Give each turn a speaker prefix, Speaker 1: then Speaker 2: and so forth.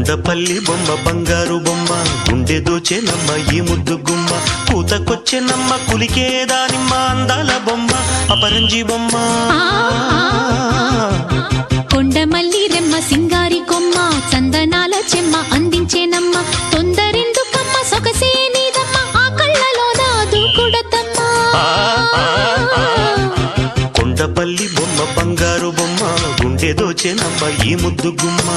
Speaker 1: కొండపల్లి బొమ్మ బంగారు బొమ్మ గుండె దోచెనమ్మ ఈ ముద్దు గుమ్మ కూతకొచ్చెనమ్మ కులికేదానిమ్మ అందాల బొమ్మ అపరంజి బొమ్మ
Speaker 2: కొండమల్లి రెమ్మ సింగారి కొమ్మ చందనాల చెమ్మ అందించేనమ్మ తొందరెందుకమ్మ సొగసే నీదమ్మ ఆ కళ్ళలో దూకుడతమ్మ
Speaker 1: కొండపల్లి బొమ్మ బంగారు బొమ్మ గుండె దోచెనమ్మ ఈ ముద్దు గుమ్మ